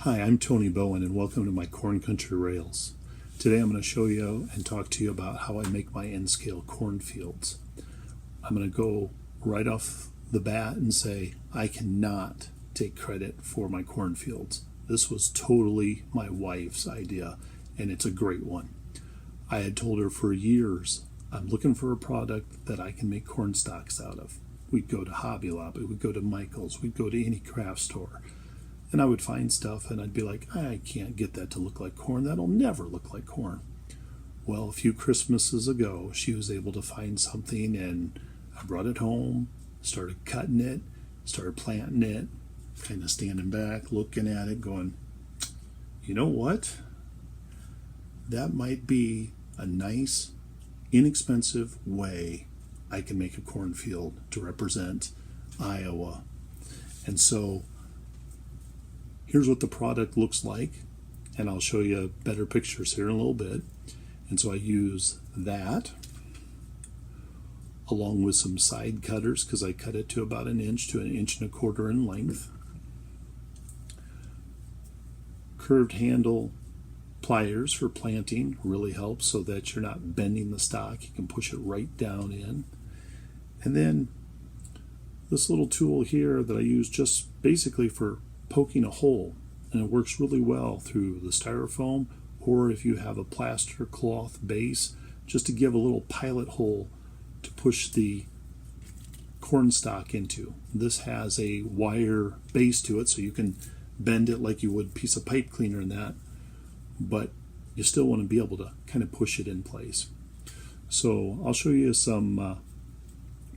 Hi, I'm Tony Bowen and welcome to my Corn Country Rails. Today I'm going to show you and talk to you about how I make my N-scale cornfields. I'm going to go right off the bat and say I cannot take credit for my cornfields. This was totally my wife's idea and it's a great one. I had told her for years I'm looking for a product that I can make corn stalks out of. We'd go to Hobby Lobby, we'd go to Michael's, we'd go to any craft store. And I would find stuff and I'd be like, I can't get that to look like corn. That'll never look like corn. Well, a few Christmases ago, she was able to find something and I brought it home, started cutting it, started planting it, kind of standing back, looking at it, going, you know what? That might be a nice, inexpensive way I can make a cornfield to represent Iowa. And so here's what the product looks like, and I'll show you better pictures here in a little bit. And so I use that along with some side cutters because I cut it to about an inch to 1.25 inches in length. Curved handle pliers for planting really helps so that you're not bending the stalk. You can push it right down in. And then this little tool here that I use just basically for poking a hole, and it works really well through the styrofoam, or if you have a plaster cloth base, just to give a little pilot hole to push the corn stalk into. This has a wire base to it, so you can bend it like you would a piece of pipe cleaner in that, but you still want to be able to kind of push it in place. So I'll show you some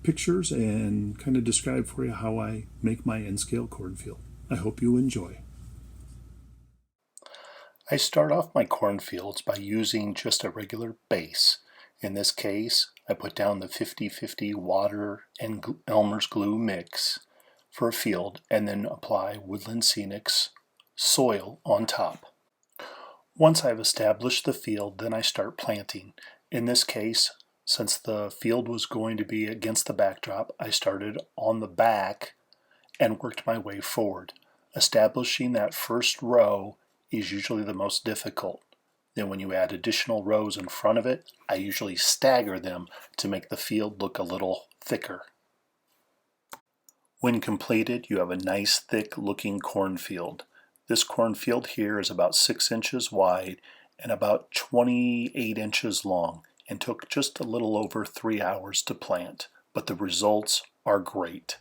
pictures and kind of describe for you how I make my N-scale cornfield. I hope you enjoy. I start off my cornfields by using just a regular base. In this case, I put down the 50-50 water and Elmer's glue mix for a field and then apply Woodland Scenic's soil on top. Once I've established the field, then I start planting. In this case, since the field was going to be against the backdrop, I started on the back and worked my way forward. Establishing that first row is usually the most difficult. Then when you add additional rows in front of it, I usually stagger them to make the field look a little thicker. When completed, you have a nice thick looking cornfield. This cornfield here is about 6 inches wide and about 28 inches long and took just a little over 3 hours to plant, but the results are great.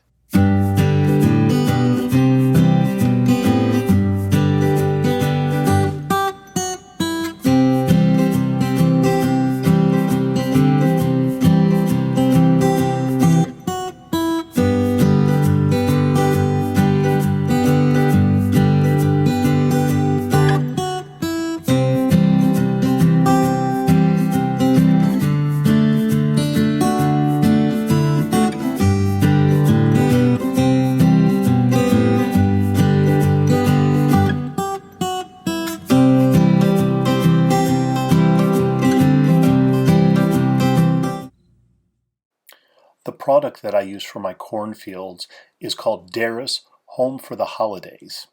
The product that I use for my cornfields is called Darris Home for the Holidays.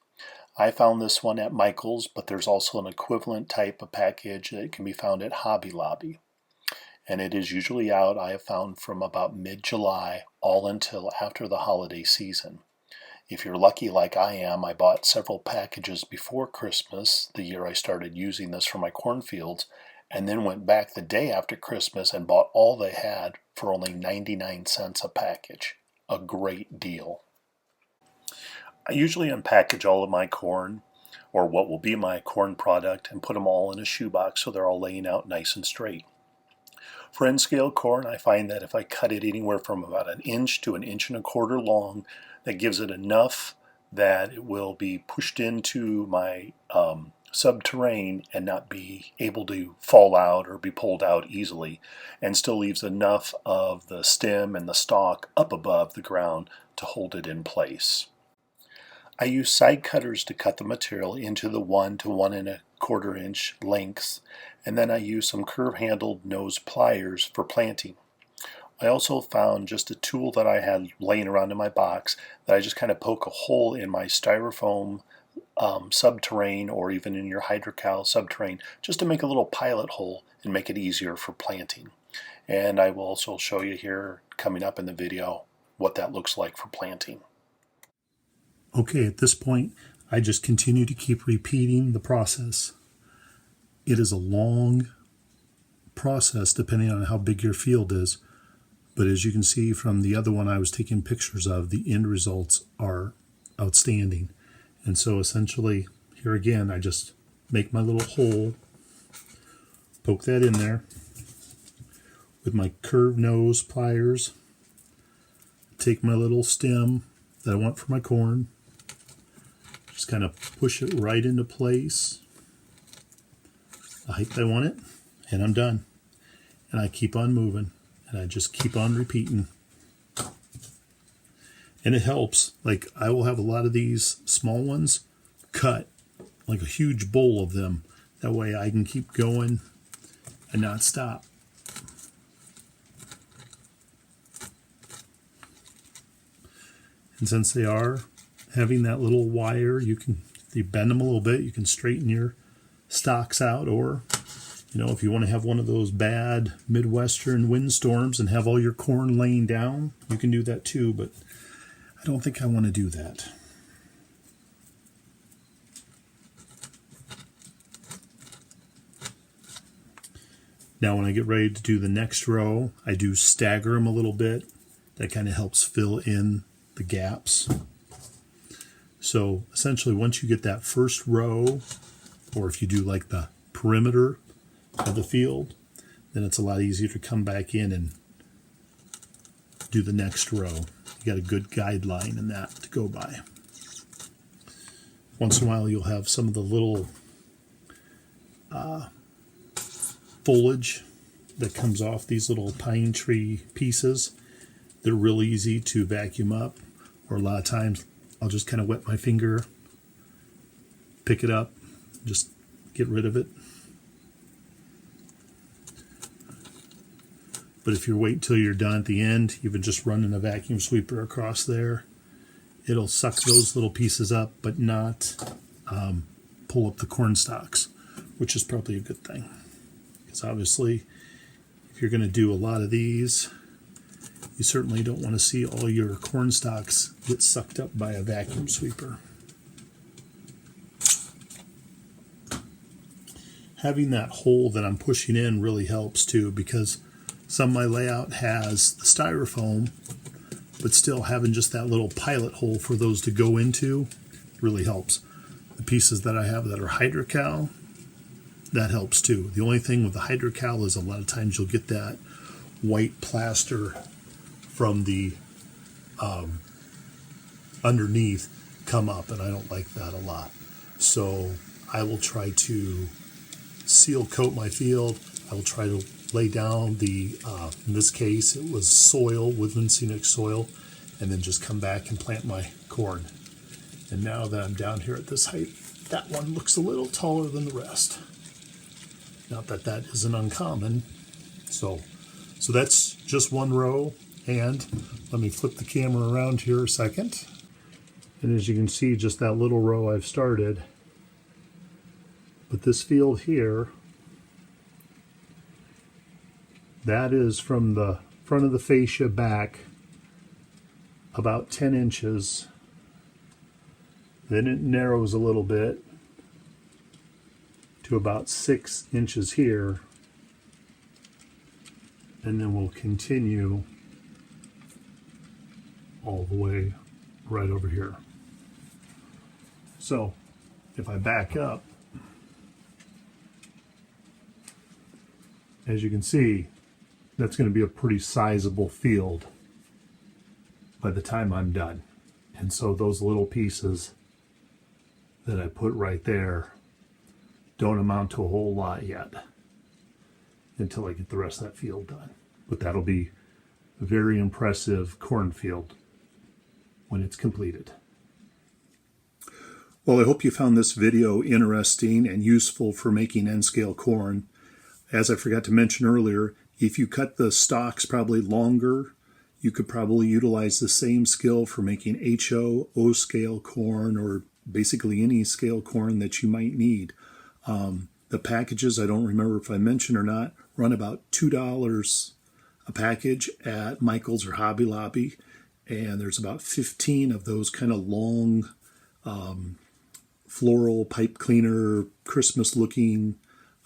I found this one at Michael's, but there's also an equivalent type of package that can be found at Hobby Lobby. And it is usually out, I have found, from about mid-July all until after the holiday season. If you're lucky like I am, I bought several packages before Christmas, the year I started using this for my cornfields, and then went back the day after Christmas and bought all they had for only 99 cents a package. A great deal. I usually unpackage all of my corn, or what will be my corn product, and put them all in a shoebox so they're all laying out nice and straight. For N-scale corn, I find that if I cut it anywhere from about 1 inch to 1.25 inches long, that gives it enough that it will be pushed into my subterranean and not be able to fall out or be pulled out easily, and still leaves enough of the stem and the stalk up above the ground to hold it in place. I use side cutters to cut the material into the 1 to 1.25 inch lengths, and then I use some curve-handled nose pliers for planting. I also found just a tool that I had laying around in my box that I just kind of poke a hole in my styrofoam subterranean or even in your hydrocal subterranean, just to make a little pilot hole and make it easier for planting. And I will also show you here coming up in the video what that looks like for planting. Okay, at this point, I just continue to keep repeating the process. It is a long process depending on how big your field is, but as you can see from the other one I was taking pictures of, the end results are outstanding. And so essentially, here again, I just make my little hole, poke that in there with my curved nose pliers, take my little stem that I want for my corn, just kind of push it right into place, the height I want it, and I'm done. And I keep on moving, and I just keep on repeating. And it helps. Like, I will have a lot of these small ones cut, like a huge bowl of them. That way I can keep going and not stop. And since they are having that little wire, you bend them a little bit, you can straighten your stalks out, or if you want to have one of those bad Midwestern windstorms and have all your corn laying down, you can do that too, but I don't think I want to do that. Now when I get ready to do the next row, I do stagger them a little bit. That kind of helps fill in the gaps. So essentially, once you get that first row, or if you do like the perimeter of the field, then it's a lot easier to come back in and do the next row. You got a good guideline in that to go by. Once in a while you'll have some of the little foliage that comes off these little pine tree pieces. They're real easy to vacuum up, or a lot of times I'll just kind of wet my finger, pick it up, just get rid of it. But if you're waiting till you're done at the end, even just running a vacuum sweeper across there, it'll suck those little pieces up, but not pull up the corn stalks, which is probably a good thing. Because obviously, if you're going to do a lot of these, you certainly don't want to see all your corn stalks get sucked up by a vacuum sweeper. Having that hole that I'm pushing in really helps too, because some of my layout has the styrofoam, but still having just that little pilot hole for those to go into really helps. The pieces that I have that are hydrocal, that helps too. The only thing with the hydrocal is a lot of times you'll get that white plaster from the underneath come up, and I don't like that a lot. So I will try to seal coat my field. I will try to lay down the, in this case, it was soil, woodland scenic soil, and then just come back and plant my corn. And now that I'm down here at this height, that one looks a little taller than the rest. Not that that isn't uncommon. So that's just one row, and let me flip the camera around here a second. And as you can see, just that little row I've started. But this field here, that is from the front of the fascia back about 10 inches. Then it narrows a little bit to about 6 inches here. And then we'll continue all the way right over here. So if I back up, as you can see, that's going to be a pretty sizable field by the time I'm done. And so those little pieces that I put right there don't amount to a whole lot yet until I get the rest of that field done. But that'll be a very impressive cornfield when it's completed. Well, I hope you found this video interesting and useful for making N-scale corn. As I forgot to mention earlier, if you cut the stalks probably longer, you could probably utilize the same skill for making HO, O-scale corn, or basically any scale corn that you might need. The packages, I don't remember if I mentioned or not, run about $2 a package at Michael's or Hobby Lobby, and there's about 15 of those kind of long floral pipe cleaner Christmas looking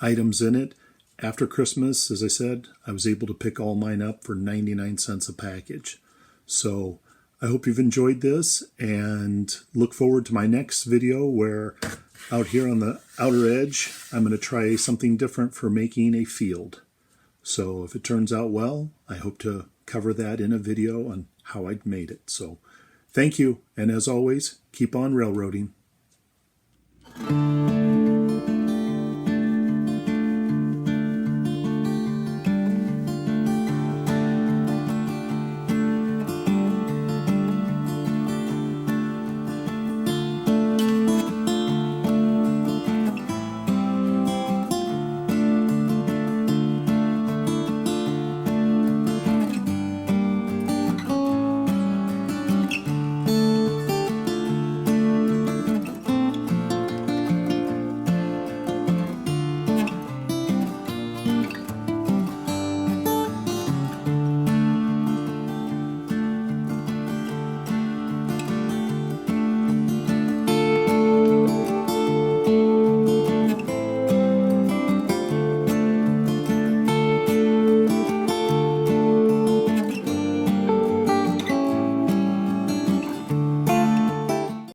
items in it. After Christmas, as I said, I was able to pick all mine up for 99 cents a package. So I hope you've enjoyed this, and look forward to my next video where out here on the outer edge, I'm going to try something different for making a field. So if it turns out well, I hope to cover that in a video on how I'd made it. So thank you, and as always, keep on railroading.